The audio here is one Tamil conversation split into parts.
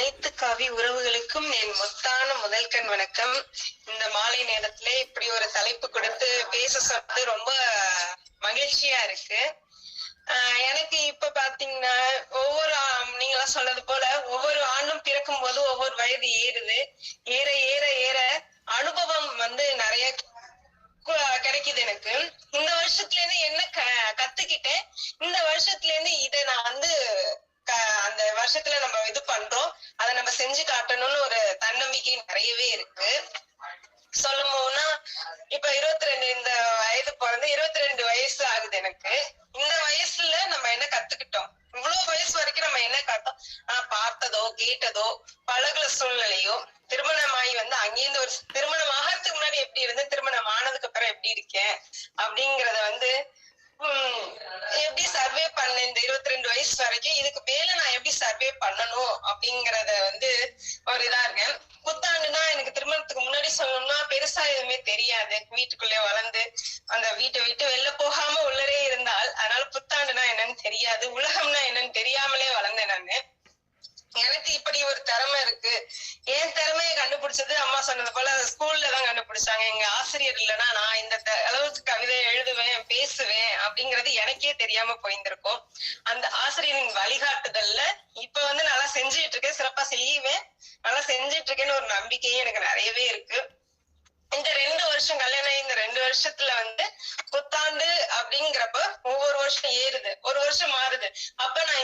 அனைத்து கவி உறவுகளுக்கும் என் முத்தான முதல்கண் வணக்கம். இந்த மாலை நேரத்துல இப்படி ஒரு தலைப்பு கொடுத்து பேச சொன்னது ரொம்ப மகிழ்ச்சியா இருக்கு. எனக்கு இப்ப பாத்தீங்கன்னா நீங்களா சொன்னது போல ஒவ்வொரு ஆண்டும் பிறக்கும் போது ஒவ்வொரு வயது ஏறுது. ஏற ஏற ஏற அனுபவம் நிறைய கிடைக்குது எனக்கு. இந்த வருஷத்துல இருந்து என்ன கத்துக்கிட்டேன், இந்த வருஷத்துல இருந்து இதை நான் அந்த வருஷத்துல நம்ம இது பண்றோம், அதை நம்ம செஞ்சு காட்டணும்னு ஒரு தன்னம்பிக்கை நிறையவே இருக்கு. சொல்லும் போதுன்னா இப்ப 22 இந்த வயது பிறந்து 22 வயசு ஆகுது எனக்கு. இந்த வயசுல நம்ம என்ன கத்துக்கிட்டோம், இவ்வளவு வயசு வரைக்கும் நம்ம என்ன காட்டோம், பார்த்ததோ கேட்டதோ பழகுல சூழ்நிலையோ, திருமணமாயி அங்கேருந்து ஒரு திருமணம் ஆகிறதுக்கு முன்னாடி எப்படி இருந்து திருமணம் ஆனதுக்கு அப்புறம் எப்படி இருக்கேன் அப்படிங்கறத எப்படி சர்வே பண்ண இந்த 22 வயசு வரைக்கும் இதுக்கு மேல நான் எப்படி சர்வே பண்ணணும் அப்படிங்கறத ஒரு இதா இருக்கேன். புத்தாண்டுனா எனக்கு திருமணத்துக்கு முன்னாடி சொல்லணும்னா பெருசா எதுவுமே தெரியாது. வீட்டுக்குள்ளே வளர்ந்து அந்த வீட்டை விட்டு வெளில போகாம உள்ளரே இருந்தால், அதனால புத்தாண்டுனா என்னன்னு தெரியாது, உலகம்னா என்னன்னு தெரியாமலே வளர்ந்தேன் நானு. எனக்கு இப்படி ஒரு திறமை இருக்கு. என் திறமையை கண்டுபிடிச்சது அம்மா சொன்னது போல ஸ்கூல்ல தான் கண்டுபிடிச்சாங்க. எங்க ஆசிரியர் இல்லைன்னா நான் இந்த அளவுக்கு கவிதை எழுதுவேன் பேசுவேன் அப்படிங்கறது எனக்கே தெரியாம போயிருந்திருக்கும். அந்த ஆசிரியரின் வழிகாட்டுதல்ல இப்ப நல்லா செஞ்சுட்டு இருக்கேன், சிறப்பா செய்வேன், நல்லா செஞ்சுட்டு இருக்கேன்னு ஒரு நம்பிக்கையே எனக்கு நிறையவே இருக்கு. இந்த 2 வருஷம் கல்யாணம், இந்த 2 வருஷத்துல புத்தாண்டு அப்படிங்கிறப்ப ஒவ்வொரு வருஷம் ஏறுது, ஒரு வருஷம் மாறுது. அப்ப நான்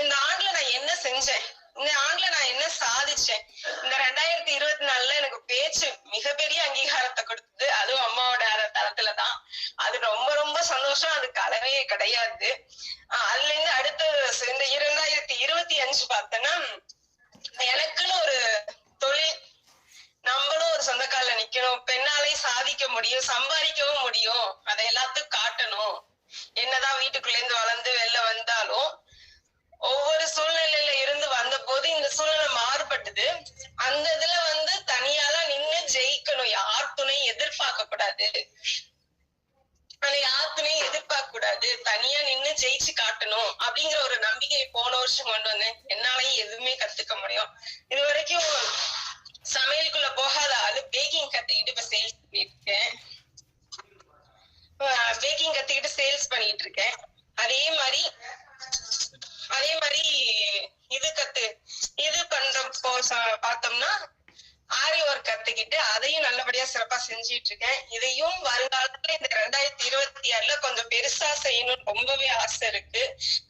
இந்த ஆண்டுல நான் என்ன செஞ்சேன், இந்த ஆண்டுல நான் என்ன சாதிச்சேன். இந்த 2024ல எனக்கு பேச்சு மிகப்பெரிய அங்கீகாரத்தை கொடுத்தது, அதுவும் அம்மாவோட தளத்துலதான். அது ரொம்ப ரொம்ப சந்தோஷம், அதுக்கு அளவே கிடையாது. அதுல இருந்து அடுத்த இந்த 2025 பார்த்தேன்னா எனக்குன்னு ஒரு தொழில், நம்மளும் ஒரு சொந்த கால்ல நிக்கணும், பெண்ணாலே சாதிக்க முடியும், சம்பாதிக்கவும் முடியும், அதை எல்லாத்துக்கும் காட்டணும். என்னதான் வீட்டுக்குள்ள இருந்து வளர்ந்து வெளில வந்தாலும் ஒவ்வொரு சூழ்நிலையில இருந்து வந்த போது இந்த சூழ்நிலை மாறுபட்டது. அந்த இதுல தனியால நின்னு ஜெயிக்கணும், யார் துணையும் எதிர்பார்க்க கூடாது, யார் துணையும் எதிர்பார்க்க கூடாது, தனியா நின்னு ஜெயிச்சு காட்டணும் அப்படிங்கிற ஒரு நம்பிக்கையை போன வருஷம் கொண்டு வந்தேன். என்னாலையும் எதுவுமே கத்துக்க முடியும். இது வரைக்கும் சமையலுக்குள்ள போகாத ஆளு பேக்கிங் கத்துக்கிட்டு இப்ப சேல்ஸ் பண்ணிட்டு இருக்கேன். பேக்கிங் கத்துக்கிட்டு சேல்ஸ் பண்ணிட்டு இருக்கேன். அதே மாதிரி இது பண்றப்போ பார்த்தோம்னா ஆரி ஒர்க் கத்துக்கிட்டு அதையும் நல்லபடியா சிறப்பா செஞ்சுட்டு இருக்கேன். இதையும் வருங்காலத்துல இந்த 2026ல கொஞ்சம் பெருசா செய்யணும்னு ரொம்பவே ஆசை இருக்கு.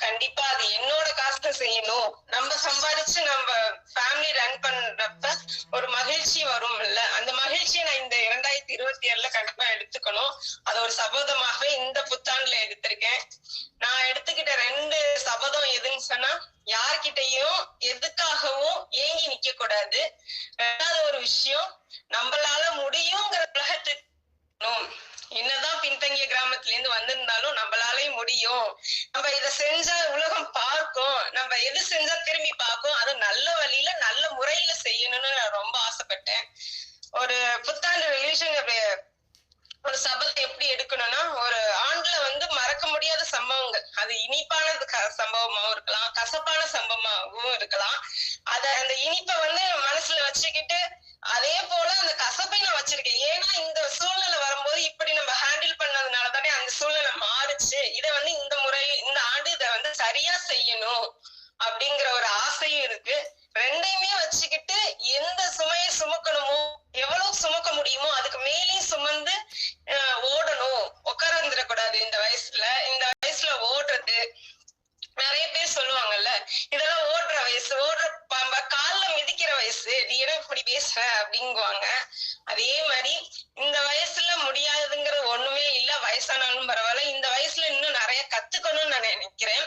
கண்டிப்பா அது என்னோட காசுல செய்யணும். நம்ம சம்பாதிச்சு நம்ம ஃபேமிலி ரன் பண்றப்ப ஒரு மகிழ்ச்சி வரும் இல்ல, அந்த மகிழ்ச்சியை நான் இந்த 2026ல கண்டிப்பா எடுத்துக்கணும். அது ஒரு சபதமாகவே இந்த புத்தாண்டுல எடுத்திருக்கேன். நான் எடுத்துக்கிட்ட 2 சபதம் எதுன்னு சொன்னா, யார்கிட்டையும் எதுக்காகவும் ஏங்கி நிக்க கூடாது. ரெண்டாவது ஒரு விஷயம், நம்மளால முடியுங்கிற உலகத்துக்கு என்னதான் பின்தங்கிய கிராமத்துல இருந்து வந்திருந்தாலும் நம்மளாலையும் முடியும், நம்ம இதை செஞ்சா உலகம் பார்க்கும், நம்ம எது செஞ்சா திரும்பி பார்க்கும், அது நல்ல வழியில நல்ல முறையில செய்யணும்னு நான் ரொம்ப ஆசைப்பட்டேன். ஒரு புத்தாண்டு ரிலீஷன் ஒரு சபதத்தை எப்படி எடுக்கணும்னா, ஒரு ஆண்டுல மறக்க முடியாத சம்பவங்கள், அது இனிப்பான சம்பவமாவும் இருக்கலாம், கசப்பான சம்பவமாகவும் இருக்கலாம். அந்த இனிப்பை மனசுல வச்சுக்கிட்டு அதே போல அந்த கசப்பை நான் வச்சிருக்கேன். ஏன்னா இந்த சூழ்நிலை வரும்போது இப்படி நம்ம ஹேண்டில் பண்ணதுனாலதானே அந்த சூழ்நிலை மாறுச்சு. இதை இந்த முறையில் இந்த ஆண்டு இதை சரியா செய்யணும் அப்படிங்கிற ஒரு ஆசையும் இருக்கு. ரெண்டையுமே வச்சுக்கிட்டு எந்த சுமையை சுமக்கணுமோ, எவ்வளவு சுமக்க முடியுமோ அதுக்கு மேலேயும் சுமந்து ஓடணும், உட்கார்ந்துடக்கூடாது. இந்த வயசுல ஓடுறது நிறைய பேர் சொல்லுவாங்கல்ல, இதெல்லாம் ஓடுற வயசு, கால்ல மிதிக்கிற வயசு, நீ என்ன இப்படி பேசுற அப்படிங்குவாங்க. அதே மாதிரி இந்த வயசுல முடியாதுங்கிறது ஒண்ணுமே இல்ல, வயசானாலும் பரவாயில்ல. இந்த வயசுல இன்னும் நிறைய கத்துக்கணும்னு நான் நினைக்கிறேன்.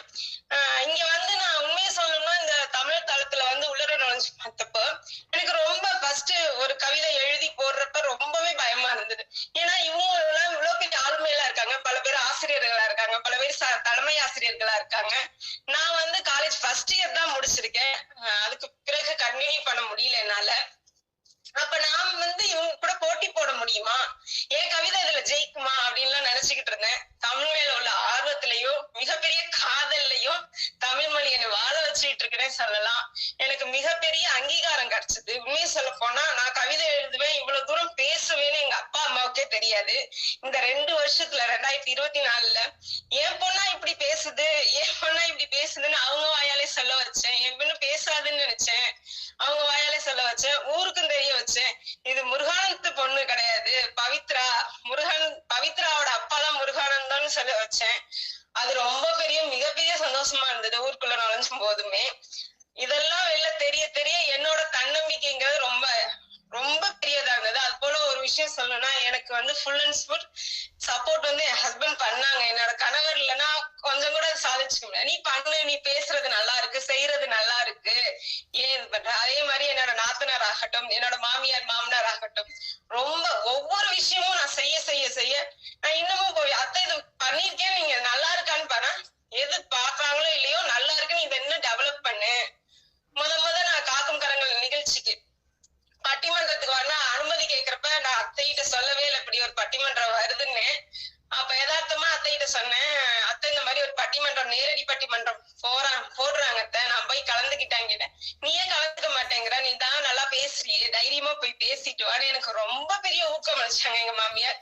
இங்க நான் உண்மையை சொல்லணும்னா, இந்த தமிழ் தளத்துல உள்ளர நுழைஞ்சு பார்த்தப்போ எனக்கு ரொம்ப ஃபர்ஸ்ட் ஒரு கவிதை எழுதி போடுறப்ப ரொம்பவே பயமா இருந்தது. ஏன்னா இவங்க எல்லாம் இவ்வளவு பெரிய ஆளுமையில இருக்காங்க, பல பேர் ஆசிரியர்களா இருக்காங்க, பல பேர் தலைமை ஆசிரியர்களா இருக்காங்க. நான் காலேஜ் ஃபர்ஸ்ட் இயர் தான் முடிச்சிருக்கேன். அதுக்கு பிறகு கண்டினியூ பண்ண முடியல என்னால. அப்ப நான் இவங்க கூட போட்டி போட முடியுமா, என் கவிதை இதுல ஜெயிக்குமா அப்படின்லாம் நினைச்சுக்கிட்டு இருந்தேன். தமிழ் மேல உள்ள ஆர்வத்திலையும் மிகப்பெரிய காதல்லையும் தமிழ் மொழி என்னை வாழ வச்சுட்டு இருக்கிறேன் சொல்லலாம். எனக்கு மிகப்பெரிய அங்கீகாரம் கிடைச்சது. உண்மையை சொல்ல போனா நான் கவிதை எழுதுவேன், இவ்வளவு தூரம் பேசுவேன்னு எங்க அப்பா அம்மாவுக்கே தெரியாது. இந்த 2 வருஷத்துல 2024ல என் பொண்ணா இப்படி பேசுது, என் பொண்ணா இப்படி பேசுதுன்னு அவங்க வாயாலே சொல்ல வச்சேன். என் பொண்ணு பேசாதுன்னு நினைச்சேன், அவங்க வாயாலே சொல்ல வச்சேன். ஊருக்கும் தெரிய வச்சேன், இது முருகானந்த பொண்ணு கிடையாது, பவித்ரா. பவித்ராவோட அப்பாலாம் முருகானந்தான்னு சொல்ல வச்சேன். அது ரொம்ப மிகப்பெரிய சந்தோஷமா இருந்தது ஊருக்குள்ள நுழைஞ்சும் போதுமே. இதெல்லாம் வெளில தெரிய தெரிய என்னோட தன்னம்பிக்கைங்கிறது ரொம்ப ரொம்ப பெரியதா இருந்தது. அது போல ஒரு விஷயம் சொல்லணும்னா, எனக்கு full and full support N husband பண்ணாங்க. என்னோட கணவர் இல்லைன்னா கொஞ்சம் கூட சாதிச்சுக்க முடியாது. நீ பண்ணு, நீ பேசுறது நல்லா இருக்கு, செய்யறது நல்லா இருக்கு, ஏன் இது பண்ற. அதே மாதிரி என்னோட நாத்தனார் ஆகட்டும், என்னோட மாமியார் மாமனார் ஆகட்டும், ரொம்ப ஒவ்வொரு விஷயமும் நான் செய்ய செய்ய செய்ய நான் இன்னமும் போய் அத்தை இது பண்ணிருக்கேன், நீங்க நல்லா இருக்கான்னு பாரு, எது பாக்குறாங்களோ இல்லையோ நல்லா இருக்கு, நீ இதை இன்னும் டெவலப் பண்ணு. முத நான் காக்கும் கரங்கள் நிகழ்ச்சிக்கு பட்டிமன்றத்துக்கு வரணும் அனுமதி கேட்கிறப்ப நான் அத்தைகிட்ட சொல்லவே இல்லை இப்படி ஒரு பட்டிமன்றம் வருதுன்னு. அப்ப யதார்த்தமா அத்தைகிட்ட சொன்னேன், அத்தை இந்த மாதிரி ஒரு பட்டிமன்றம், நேரடி பட்டிமன்றம் போடுறாங்க அத்தை, நான் போய் கலந்துக்கிட்டாங்க. நீ ஏன் கலந்துக்க மாட்டேங்கிற, நீ தான் நல்லா பேசுறியே, தைரியமா போய் பேசிட்டு வான்னு எனக்கு ரொம்ப பெரிய ஊக்கம் அளிச்சாங்க எங்க மாமியார்.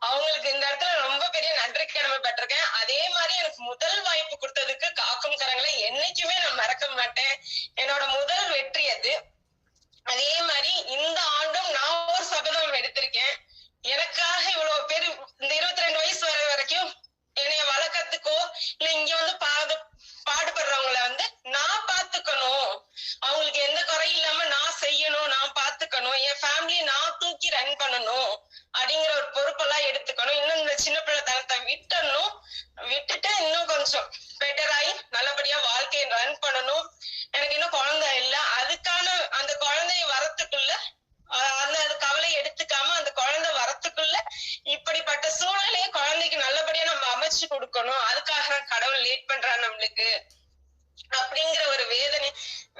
அவங்களுக்கு இந்த இடத்துல ரொம்ப பெரிய நன்றி கடமைப்பட்டிருக்கேன். அதே மாதிரி எனக்கு முதல் வாய்ப்பு கொடுத்ததுக்கு காக்கும் கரங்களை என்னைக்குமே நான் மறக்க மாட்டேன். என்னோட முதல் வெற்றி அது. அதே மாதிரி இந்த ஆண்டும் நான் ஒரு சபதம் எடுத்திருக்கேன். எனக்காக இவ்வளவு பேரு இந்த 22 வயசு வர வரைக்கும் என்னைய வளர்க்கறதுக்கோ இல்ல இங்க பாடுபடுறவங்கள நான் பாத்துக்கணும், அவங்களுக்கு எந்த குறையும் இல்லாம நான் செய்யணும், நான் பாத்துக்கணும், என் ஃபேமிலியை நான் தூக்கி ரன் பண்ணணும் அப்படிங்கிற ஒரு பொறுப்பெல்லாம் எடுத்துக்கணும். இன்னும் இந்த சின்ன பிள்ளைத்தனத்தை விட்டுட்டு இன்னும் கொஞ்சம் பெட்டராகி நல்லபடியா வாழ்க்கையை ரன் பண்ணணும். எனக்கு இன்னும் குழந்தை இல்லை, அதுக்கான அந்த குழந்தைய வரத்துக்குள்ள அந்த கவலை எடுத்துக்காம அந்த குழந்தை வரத்துக்குள்ள இப்படிப்பட்ட சூழ்நிலையை குழந்தைக்கு நல்லபடியா நம்ம அமைச்சு கொடுக்கணும். அதுக்காக கடவுள் லேட் பண்றான் நம்மளுக்கு அப்படிங்கிற ஒரு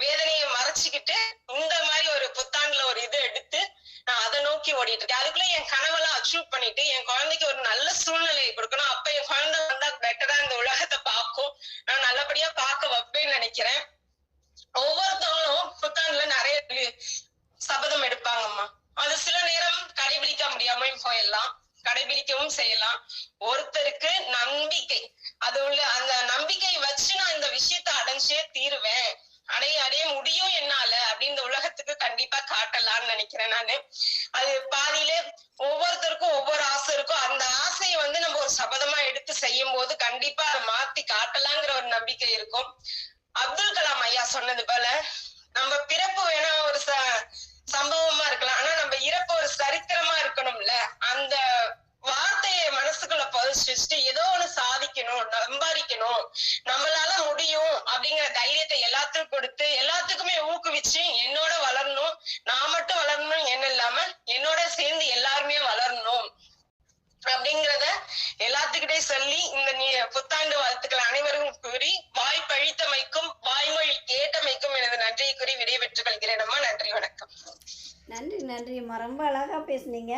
வேதனையை மறைச்சுக்கிட்டு இந்த மாதிரி ஒரு புத்தாண்டுல ஒரு இது எடுத்து நான் அதை நோக்கி ஓடிட்டு இருக்கேன். அதுக்குள்ள என் கனவெல்லாம் அச்சீவ் பண்ணிட்டு என் குழந்தைக்கு ஒரு நல்ல சூழ்நிலையை கொடுக்கணும். அப்ப என் குழந்தை வந்தா பெட்டரா இந்த உலகத்தை பார்க்கும், நான் நல்லபடியா பார்க்க வைப்பேன்னு நினைக்கிறேன். ஒவ்வொருத்தவங்களும் புத்தாண்டுல நிறைய சபதம் எடுப்பாங்கம்மா. அது சில நேரம் கடைபிடிக்க முடியாம போயிடலாம், கடைபிடிக்கவும் செய்யலாம். ஒருத்தருக்கு நம்பிக்கை, அது உள்ள அந்த நம்பிக்கை வச்சு நான் இந்த விஷயத்த அடைஞ்சே தீருவேன், அடைய முடியும் என்னால அப்படின்னு இந்த உலகத்துக்கு கண்டிப்பா காட்டலாம்னு நினைக்கிறேன் நானு. அது பாதியிலே ஒவ்வொருத்தருக்கும் ஒவ்வொரு ஆசை இருக்கும். அந்த ஆசையை நம்ம ஒரு சபதமா எடுத்து செய்யும் போது கண்டிப்பா அதை மாத்தி காட்டலாங்கிற ஒரு நம்பிக்கை இருக்கும். அப்துல் கலாம் ஐயா சொன்னது போல நம்ம பிறப்பு வேணா ஒரு சம்பவமா இருக்கலாம், ஆனா நம்ம இறப்பு ஒரு சரித்திரமா இருக்கணும்ல. அந்த வார்த்தையை மனசுக்குள்ள பதிச்சு வச்சுட்டு ஏதோ ஒண்ணு சாதிக்கணும், சம்பாதிக்கணும், நம்மளால முடியும் அப்படிங்கிற தைரியத்தை எல்லாத்துக்கும் கொடுத்து எல்லாத்துக்குமே ஊக்குவிச்சு என்னோட வளரணும், நான் மட்டும் வளரணும் என்ன இல்லாம என்னோட சேர்ந்து எல்லாருமே வளரணும் அப்படிங்கிறத எல்லாத்துக்கிட்டே சொல்லி இந்த புத்தாண்டு வாழ்த்துக்கள் அனைவருக்கும் கூறி வாய்ப்பழித்தமைக்கும் வாய்மொழி கேட்டமைக்கும் எனது நன்றியை கூறி விடைபெற்றுக் கொள்கிறேன் அம்மா. நன்றி, வணக்கம். நன்றிம்மா, ரொம்ப அழகா பேசுனீங்க.